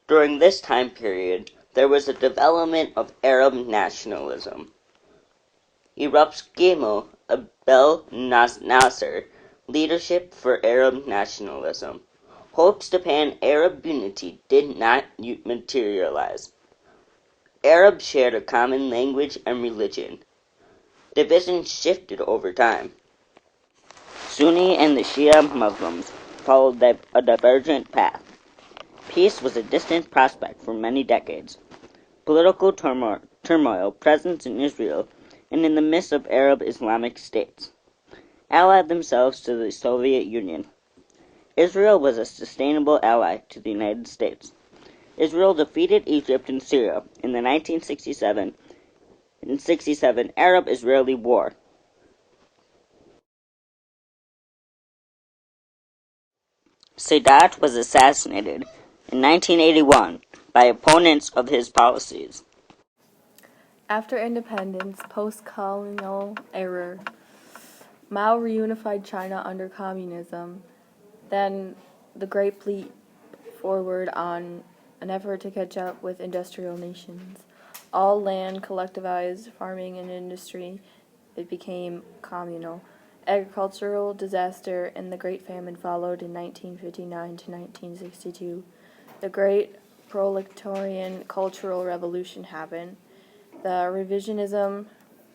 During this time period, there was a development of Arab nationalism. Europe's Gamal Abdel Nasser leadership for Arab nationalism. Hopes to pan-Arab unity did not materialize. Arabs shared a common language and religion. Divisions shifted over time. Sunni and the Shia Muslims followed a divergent path. Peace was a distant prospect for many decades. Political turmoil present in Israel and in the midst of Arab Islamic states allied themselves to the Soviet Union. Israel was a sustainable ally to the United States. Israel defeated Egypt and Syria in the 1967 Arab-Israeli War. Sadat was assassinated in 1981 by opponents of his policies. After independence, post-colonial era, Mao reunified China under communism. Then the Great Leap forward on an effort to catch up with industrial nations. All land collectivized, farming and industry, it became communal. Agricultural disaster and the Great Famine followed in 1959 to 1962. The Great Proletarian Cultural Revolution happened. The revisionism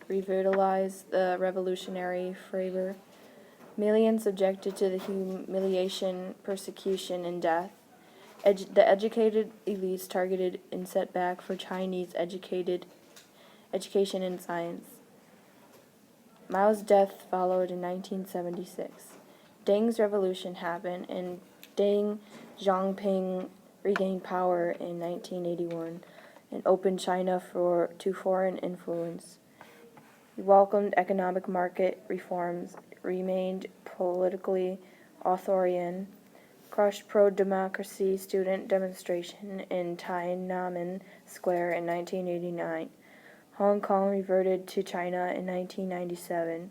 revitalized the revolutionary fervor. Millions subjected to the humiliation, persecution, and death. The educated elites targeted and set back for Chinese education and science. Mao's death followed in 1976. Deng's revolution happened, and Deng Xiaoping regained power in 1981 and opened China to foreign influence. He welcomed economic market reforms, remained politically authoritarian, crushed pro-democracy student demonstration in Tiananmen Square in 1989. Hong Kong reverted to China in 1997.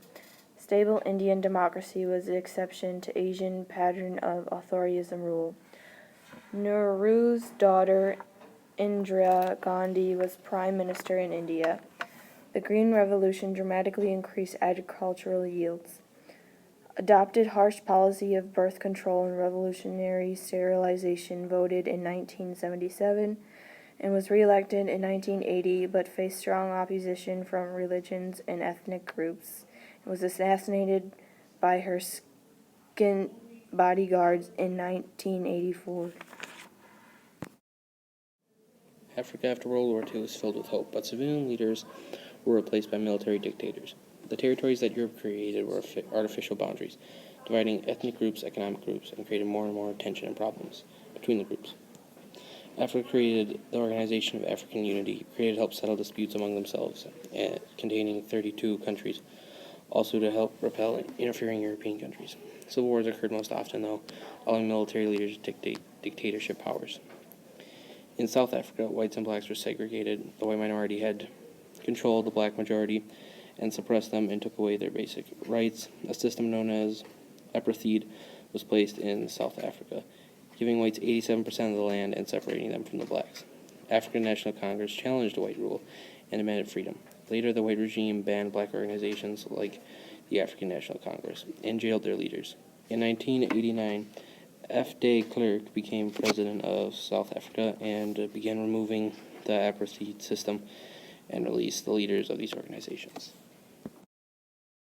Stable Indian democracy was the exception to Asian pattern of authoritarianism rule. Nehru's daughter Indira Gandhi was Prime Minister in India. The Green Revolution dramatically increased agricultural yields. Adopted harsh policy of birth control and revolutionary sterilization, voted in 1977, and was re-elected in 1980, but faced strong opposition from religions and ethnic groups, and was assassinated by her skin bodyguards in 1984. Africa after World War II was filled with hope, but civilian leaders were replaced by military dictators. The territories that Europe created were artificial boundaries, dividing ethnic groups, economic groups, and created more and more tension and problems between the groups. Africa created the Organization of African Unity, created to help settle disputes among themselves, containing 32 countries, also to help repel interfering European countries. Civil wars occurred most often, though, allowing military leaders to dictate dictatorship powers. In South Africa, whites and blacks were segregated. The white minority had controlled the black majority and suppressed them and took away their basic rights. A system known as apartheid was placed in South Africa, giving whites 87% of the land and separating them from the blacks. African National Congress challenged white rule and demanded freedom. Later, the white regime banned black organizations like the African National Congress and jailed their leaders. In 1989, F. de Klerk became president of South Africa and began removing the apartheid system and released the leaders of these organizations.